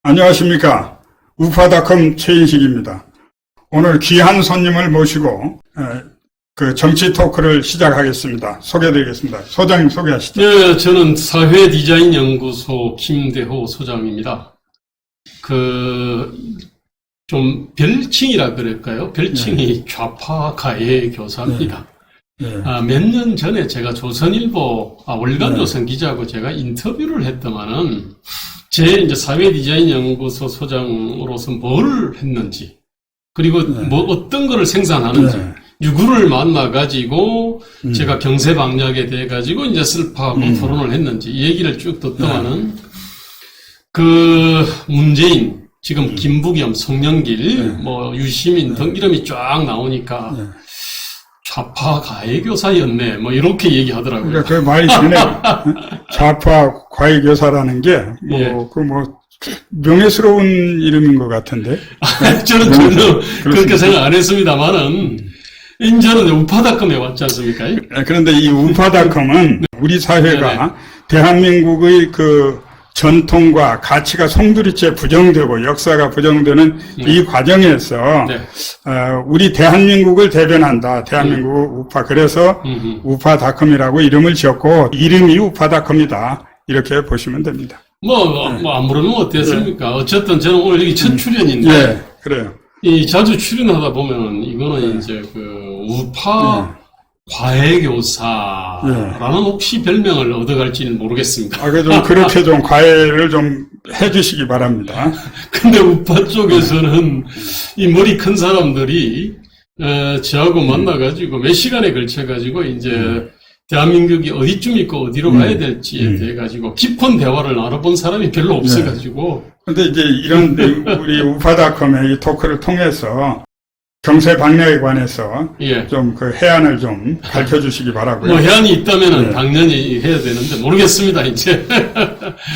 안녕하십니까. 우파닷컴 최인식입니다. 오늘 귀한 손님을 모시고 그 정치 토크를 시작하겠습니다. 소개해드리겠습니다. 소장님 소개하시죠. 네, 저는 사회디자인연구소 김대호 소장입니다. 좀 별칭이라 그럴까요? 별칭이 좌파 가해 교사입니다. 몇 년 전에 제가 조선일보, 월간조선 기자하고 제가 인터뷰를 했더만은 이제 사회디자인연구소 소장으로서 뭘 했는지, 그리고 어떤 거를 생산하는지, 누구를 만나가지고, 제가 경제방략에 대해가지고, 이제 슬퍼하고 토론을 했는지, 이 얘기를 쭉 듣더만은, 문재인, 지금 김부겸, 송영길, 유시민 등 이름이 쫙 나오니까, 좌파 가해교사였네, 이렇게 얘기하더라고요. 그러니까 그 말이 되네요. 좌파 가해교사라는 게, 명예스러운 이름인 것 같은데. 저는 전혀 그렇게 생각 안 했습니다만은, 저는 우파닷컴에 왔지 않습니까? 그런데 이 우파닷컴은 우리 사회가 대한민국의 전통과 가치가 송두리째 부정되고 역사가 부정되는 이 과정에서 우리 대한민국을 대변한다. 대한민국 우파. 그래서 우파닷컴이라고 이름을 지었고 이름이 우파닷컴이다. 이렇게 보시면 됩니다. 안 물으면 어땠습니까? 어쨌든 저는 오늘 여기 첫 출연인데. 그래요. 자주 출연하다 보면 이거는 이제 우파 과외교사라는 혹시 별명을 얻어갈지는 모르겠습니다. 그렇게 좀 과외를 좀 해주시기 바랍니다. 근데 우파 쪽에서는 이 머리 큰 사람들이, 저하고 만나가지고 몇 시간에 걸쳐가지고 이제 대한민국이 어디쯤 있고 어디로 가야 될지에 대해 가지고 깊은 대화를 나눠본 사람이 별로 없어가지고. 근데 이제 이런 우리 우파닷컴의 이 토크를 통해서 경제 방향에 관해서 좀 해안을 좀 가르쳐 주시기 바라고요. 해안이 있다면은 당연히 해야 되는데 모르겠습니다, 이제.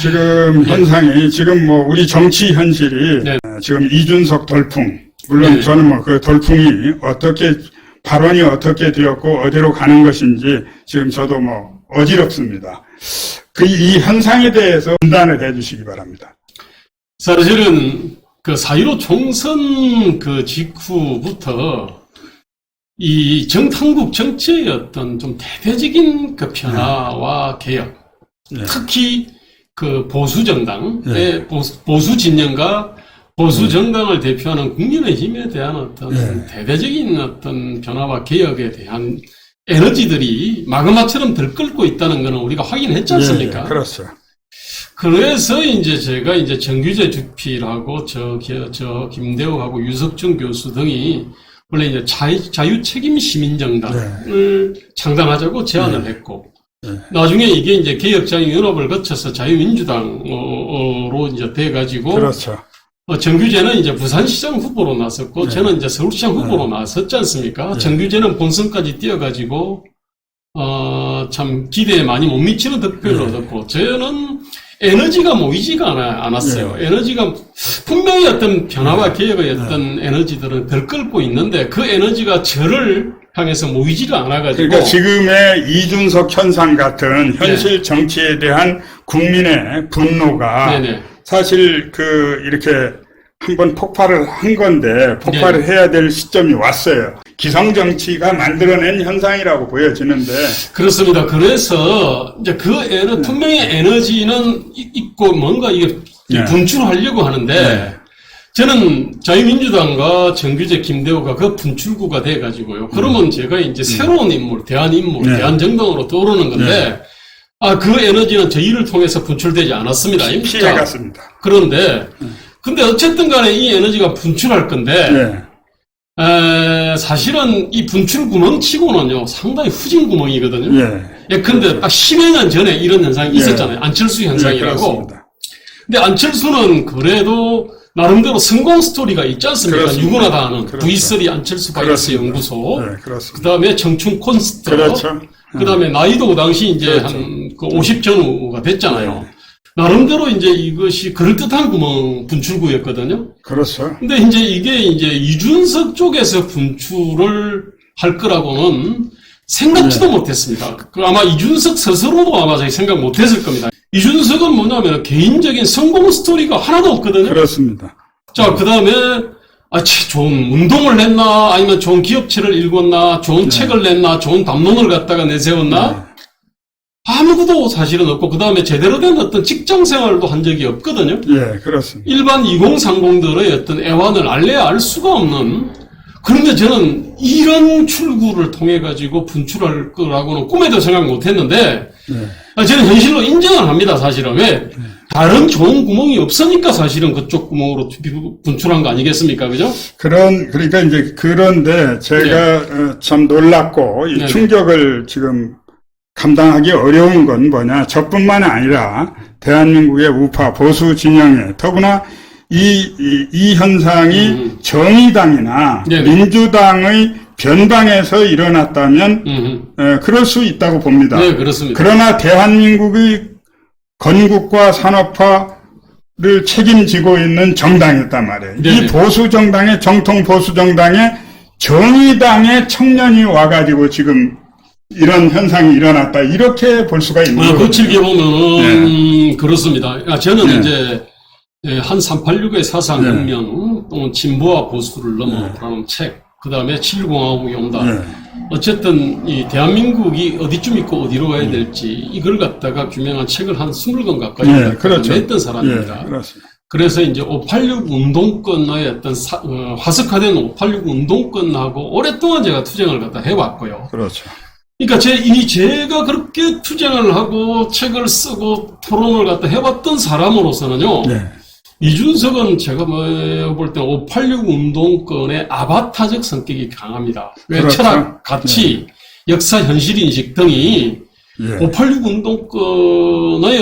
지금 현상이, 지금 우리 정치 현실이 지금 이준석 돌풍, 물론 저는 그 돌풍이 발언이 어떻게 되었고 어디로 가는 것인지 지금 저도 어지럽습니다. 이 현상에 대해서 진단을 해 주시기 바랍니다. 사실은 4.15 총선 직후부터 이 한국 정치의 어떤 좀 대대적인 변화와 개혁, 특히 보수 정당의 보수 진영과 보수 정당을 대표하는 국민의힘에 대한 어떤 대대적인 어떤 변화와 개혁에 대한 에너지들이 마그마처럼 들끓고 있다는 것은 우리가 확인했지 않습니까? 그렇죠. 그래서 제가 정규재 주필하고 김대호하고 유석준 교수 등이 원래 자유책임시민정당을 창당하자고 제안을 했고, 나중에 이게 개혁자유 연합을 거쳐서 자유민주당으로 돼가지고, 그렇죠. 정규재는 부산시장 후보로 나섰고, 저는 서울시장 후보로 나섰지 않습니까? 정규재는 본선까지 뛰어가지고, 참 기대에 많이 못 미치는 득표를 얻었고, 저는 에너지가 모이지가 않았어요. 에너지가 분명히 어떤 변화와 개혁의 어떤 에너지들은 들끓고 있는데 그 에너지가 저를 향해서 모이지를 않아가지고. 그러니까 지금의 이준석 현상 같은 현실 정치에 대한 국민의 분노가 사실 이렇게 한번 폭발을 한 건데 폭발을 해야 될 시점이 왔어요. 기성정치가 만들어낸 현상이라고 보여지는데. 그렇습니다. 그래서 분명히 에너지는 있고 뭔가 이게 분출하려고 하는데 저는 자유민주당과 정규재 김대호가 분출구가 돼가지고요. 그러면 제가 새로운 인물, 대한정당으로 떠오르는 건데 그 에너지는 저희를 통해서 분출되지 않았습니다. 피해갔습니다. 근데 어쨌든 간에 이 에너지가 분출할 건데 사실은 이 분출 구멍 치고는요 상당히 후진 구멍이거든요. 근데 딱 10여 년 전에 이런 현상이 있었잖아요. 안철수 현상이라고. 근데 안철수는 그래도 나름대로 성공 스토리가 있지 않습니까? 그렇습니다. 누구나 다 아는 V3 안철수 바이러스 연구소. 그 다음에 청춘 콘서트. 그 다음에 나이도 그 당시 한 50 전후가 됐잖아요. 나름대로 이것이 그럴듯한 분출구였거든요. 그렇죠. 근데 이게 이준석 쪽에서 분출을 할 거라고는 생각지도 못했습니다. 아마 이준석 스스로도 아마 생각 못했을 겁니다. 이준석은 뭐냐면 개인적인 성공 스토리가 하나도 없거든요. 그렇습니다. 자, 그 다음에, 좋은 운동을 했나, 아니면 좋은 기업체를 읽었나, 좋은 책을 냈나, 좋은 담론을 갖다가 내세웠나, 아무것도 사실은 없고, 그 다음에 제대로 된 어떤 직장 생활도 한 적이 없거든요. 예, 그렇습니다. 일반 2030들의 어떤 애환을 알래야 알 수가 없는, 그런데 저는 이런 출구를 통해 가지고 분출할 거라고는 꿈에도 생각 못 했는데, 저는 현실로 인정을 합니다, 사실은. 왜? 다른 좋은 구멍이 없으니까 사실은 그쪽 구멍으로 분출한 거 아니겠습니까? 그죠? 그러니까 이제 그런데 제가 참 놀랐고, 이 충격을 지금 감당하기 어려운 건 뭐냐. 저뿐만 아니라 대한민국의 우파 보수 진영에 더구나 이 현상이 정의당이나 민주당의 변방에서 일어났다면 그럴 수 있다고 봅니다. 네, 그렇습니다. 그러나 대한민국의 건국과 산업화를 책임지고 있는 정당이었단 말이에요. 네네. 이 보수 정당의 정통 보수 정당에 정의당의 청년이 와가지고 지금 이런 현상이 일어났다 이렇게 볼 수가 있는 거죠. 거칠게 보면은 그렇습니다. 저는 이제 한 386의 사상혁명 또는 진보와 보수를 넘어라는 책, 그 다음에 7공화국이 온다. 어쨌든 이 대한민국이 어디쯤 있고 어디로 가야 될지 이걸 갖다가 규명한 책을 한 20권 가까이 냈던 사람입니다. 그렇습니다. 그래서 이제 586 운동권의 어떤 화석화된 586 운동권하고 오랫동안 제가 투쟁을 갖다 해왔고요. 그렇죠. 그러니까 제가 그렇게 투쟁을 하고 책을 쓰고 토론을 갖다 해왔던 사람으로서는요. 이준석은 제가 볼 때 586 운동권의 아바타적 성격이 강합니다. 왜? 그렇죠. 철학, 가치, 역사, 현실인식 등이 586 운동권의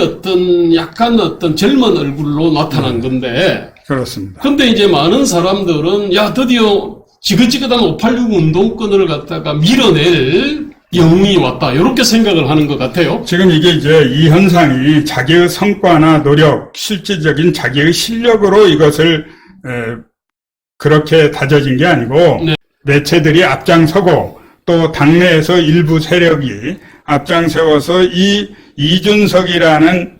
약간 젊은 얼굴로 나타난 건데. 그렇습니다. 근데 이제 많은 사람들은, 드디어 지긋지긋한 586 운동권을 갖다가 밀어낼 영웅이 왔다. 이렇게 생각을 하는 것 같아요. 지금 이게 이제 이 현상이 자기의 성과나 노력, 실질적인 자기의 실력으로 이것을 그렇게 다져진 게 아니고 매체들이 앞장서고 또 당내에서 일부 세력이 앞장세워서 이 이준석이라는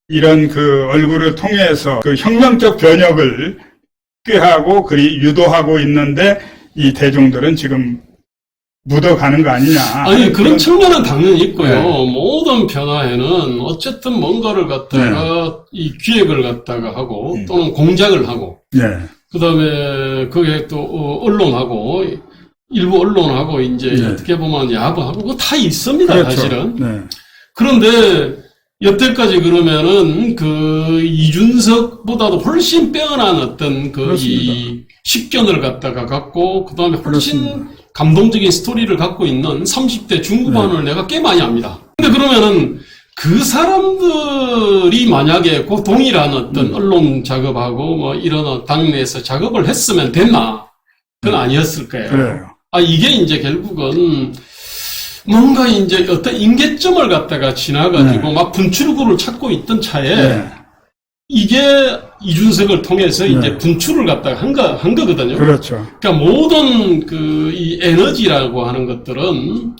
이런 그 얼굴을 통해서 그 혁명적 변혁을 꾀하고 그리 유도하고 있는데 이 대중들은 지금 묻어가는 거 아니냐. 아니, 그런 측면은 당연히 있고요. 모든 변화에는 어쨌든 뭔가를 갖다가 이 기획을 갖다가 하고 또는 공작을 하고 그 다음에 그게 또 언론하고 일부 언론하고 이제 어떻게 보면 야구하고 그거 다 있습니다. 그렇죠. 사실은. 그런데 여태까지 그러면은 그 이준석보다도 훨씬 빼어난 어떤 이 식견을 갖다가 갖고 그 다음에 훨씬 감동적인 스토리를 갖고 있는 30대 중후반을 내가 꽤 많이 압니다. 근데 그러면은 그 사람들이 만약에 그 동일한 어떤 언론 작업하고 뭐 이런 당내에서 작업을 했으면 됐나? 그건 아니었을 거예요. 그래요. 이게 이제 결국은 뭔가 이제 어떤 임계점을 갖다가 지나가지고 막 분출구를 찾고 있던 차에 이게 이준석을 통해서 이제 분출을 갖다가 한 거거든요. 그렇죠. 그러니까 모든 이 에너지라고 하는 것들은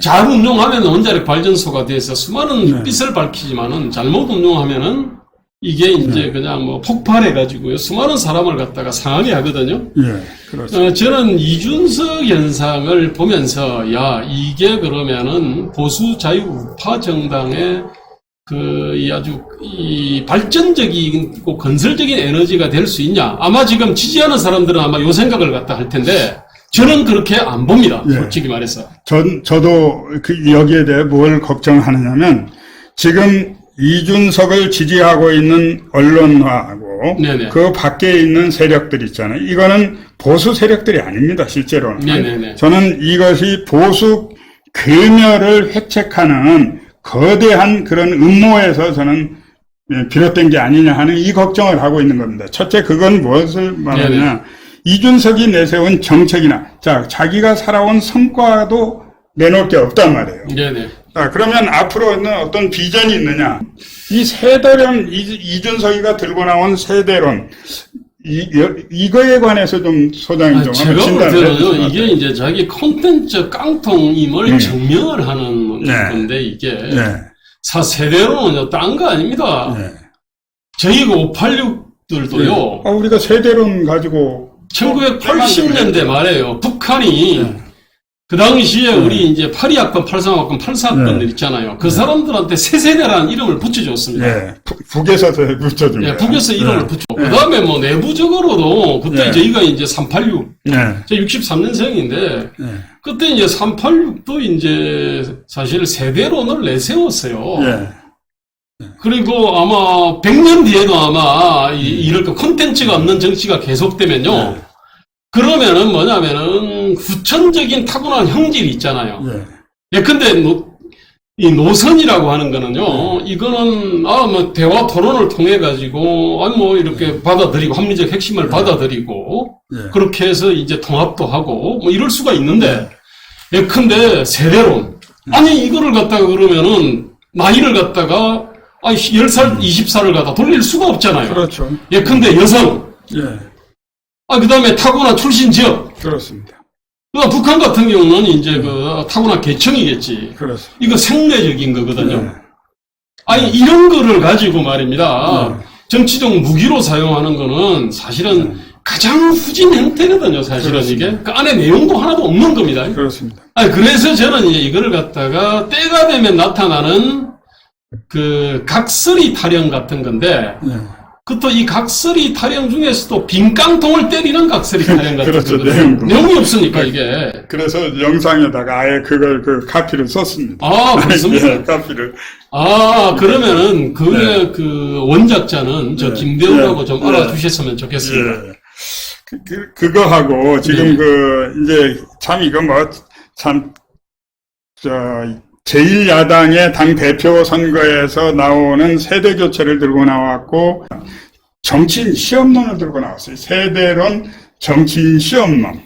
잘 운용하면 원자력 발전소가 돼서 수많은 빛을 밝히지만은 잘못 운용하면은 이게 이제 그냥 뭐 폭발해가지고요. 수많은 사람을 갖다가 상하게 하거든요. 그렇죠. 저는 이준석 현상을 보면서, 이게 그러면은 보수 자유 우파 정당의 이 아주 이 발전적이고 건설적인 에너지가 될 수 있냐. 아마 지금 지지하는 사람들은 아마 요 생각을 갖다 할 텐데, 저는 그렇게 안 봅니다. 솔직히 말해서. 저도 여기에 대해 뭘 걱정하느냐면, 지금 이준석을 지지하고 있는 언론하고 그 밖에 있는 세력들 있잖아요. 이거는 보수 세력들이 아닙니다. 실제로는. 저는 이것이 보수 괴멸을 획책하는 거대한 그런 음모에서 저는 비롯된 게 아니냐 하는 이 걱정을 하고 있는 겁니다. 첫째, 그건 무엇을 말하느냐. 이준석이 내세운 정책이나 자기가 살아온 성과도 내놓을 게 없단 말이에요. 그러면 앞으로는 어떤 비전이 있느냐. 이 세대론, 이준석이가 들고 나온 세대론, 이거에 관해서 좀 소장이 좀 제가 볼 때는요, 이게 이제 자기 콘텐츠 깡통임을 증명을 하는 건데, 이게. 세대로는요, 딴 거 아닙니다. 네. 저희가 586들도요, 우리가 세대론 가지고 1980년대 말에요, 북한이 네. 그 당시에 우리 이제 82학번, 83학번, 84학번들 있잖아요. 그 사람들한테 새세대라는 이름을 붙여줬습니다. 예, 북에서 붙여준 거예요. 북에서 이름을 붙였고, 그 다음에 뭐 내부적으로도 그때 저희가 이제 386, 저 63년생인데, 그때 이제 386도 이제 사실 세대론을 내세웠어요. 그리고 아마 100년 뒤에도 아마 이럴 거 콘텐츠가 없는 정치가 계속되면요. 그러면은 뭐냐면은 후천적인 타고난 형질이 있잖아요. 예컨대 이 노선이라고 하는 거는요, 이거는 뭐 대화 토론을 통해 가지고 뭐 이렇게 받아들이고 합리적 핵심을 받아들이고 그렇게 해서 이제 통합도 하고 뭐 이럴 수가 있는데 예컨대 세대론 아니 이거를 갖다가 그러면은 나이를 갖다가 10살, 20살을 갖다 돌릴 수가 없잖아요. 그렇죠. 예컨대 여성. 그 다음에 타고난 출신 지역. 그렇습니다. 그러니까 북한 같은 경우는 이제 그 타고난 계층이겠지. 그렇습니다. 이거 생내적인 거거든요. 이런 거를 가지고 말입니다. 정치적 무기로 사용하는 거는 사실은 가장 후진 형태거든요, 사실은 그렇습니다. 이게. 그 안에 내용도 하나도 없는 겁니다. 그렇습니다. 그래서 저는 이제 이거를 갖다가 때가 되면 나타나는 그 각설이 타령 같은 건데, 또 이 각설이 타령 중에서도 빈깡통을 때리는 각설이 타령 같은 그렇죠. 거거든요. 내용이 없으니까 이게. 그래서 영상에다가 아예 그걸 카피를 썼습니다. 그렇습니까? 카피를. 그러면은 그 원작자는 저 김대우라고 좀 알아주셨으면 좋겠습니다. 그거하고 지금 이제 참 이거 제1야당의 당대표 선거에서 나오는 세대 교체를 들고 나왔고, 정치인 시험론을 들고 나왔어요. 세대론 정치인 시험론.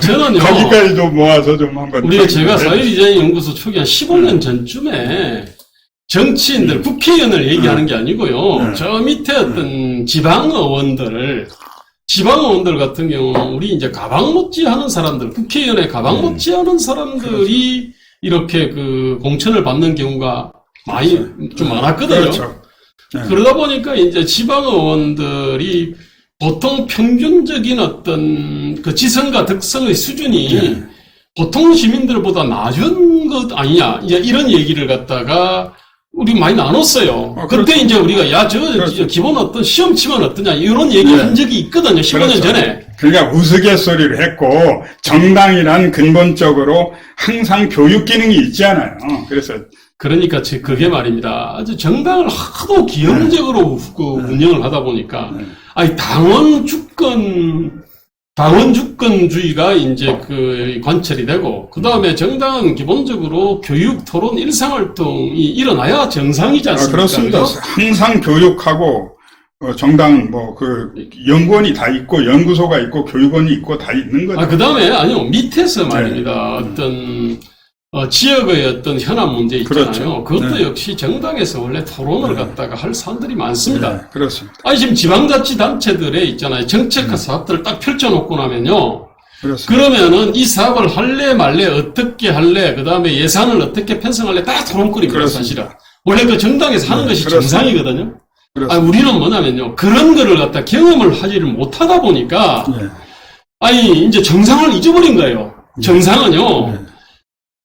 저는요. 거기까지도 모아서 좀 한번. 제가 사회리자인 연구소 초기 한 15년 전쯤에 정치인들, 국회의원을 얘기하는 게 아니고요. 저 밑에 어떤 지방의원들 같은 경우, 우리 이제 가방 못지 하는 사람들, 국회의원의 가방 못지 하는 사람들이 이렇게 그 공천을 받는 경우가 좀 많았거든요. 그렇죠. 그러다 보니까 이제 지방의원들이 보통 평균적인 어떤 그 지성과 덕성의 수준이 보통 시민들보다 낮은 것 아니냐, 이제 이런 얘기를 갖다가 우리 많이 나눴어요. 그때 이제 우리가 그렇죠. 기본 어떤 시험 치면 어떠냐, 이런 얘기 한 적이 있거든요. 15년 전에. 그러니까 우스갯소리를 했고, 정당이란 근본적으로 항상 교육 기능이 있지 않아요. 그러니까 그게 말입니다. 아주 정당을 하도 기형적으로 운영을 하다 보니까, 당원 주권주의가 이제 관철이 되고, 그 다음에 정당은 기본적으로 교육, 토론, 일상활동이 일어나야 정상이지 않습니까? 그렇습니다. 항상 교육하고, 정당, 연구원이 다 있고, 연구소가 있고, 교육원이 있고, 다 있는 거죠. 그 다음에, 밑에서 말입니다. 어떤, 지역의 어떤 현안 문제 있잖아요. 그렇죠. 그것도 역시 정당에서 원래 토론을 갖다가 할 사람들이 많습니다. 그렇습니다. 지금 지방자치단체들에 있잖아요. 정책과 사업들을 딱 펼쳐놓고 나면요. 그렇습니다. 그러면은 이 사업을 할래 말래, 어떻게 할래, 그 다음에 예산을 어떻게 편성할래, 다 토론거리입니다, 사실은. 원래 그 정당에서 하는 것이 그렇습니다. 정상이거든요. 우리는 뭐냐면요. 그런 거를 갖다 경험을 하지를 못하다 보니까, 이제 정상을 잊어버린 거예요. 정상은요.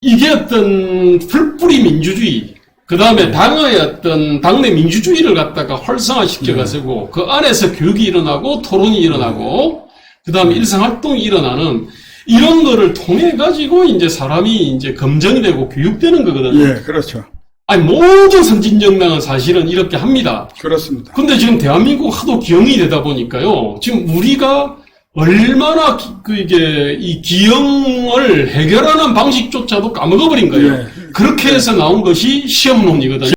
이게 어떤 풀뿌리 민주주의, 그 다음에 당의 어떤 당내 민주주의를 갖다가 활성화시켜가지고 그 안에서 교육이 일어나고 토론이 일어나고 그 다음에 일상활동이 일어나는 이런 거를 통해가지고 이제 사람이 이제 검증이 되고 교육되는 거거든요. 그렇죠. 모든 선진정당은 사실은 이렇게 합니다. 그렇습니다. 근데 지금 대한민국 하도 기형이 되다 보니까요. 지금 우리가 얼마나 이게 이 기형을 해결하는 방식조차도 까먹어버린 거예요. 그렇게 해서 나온 것이 시험론이거든요.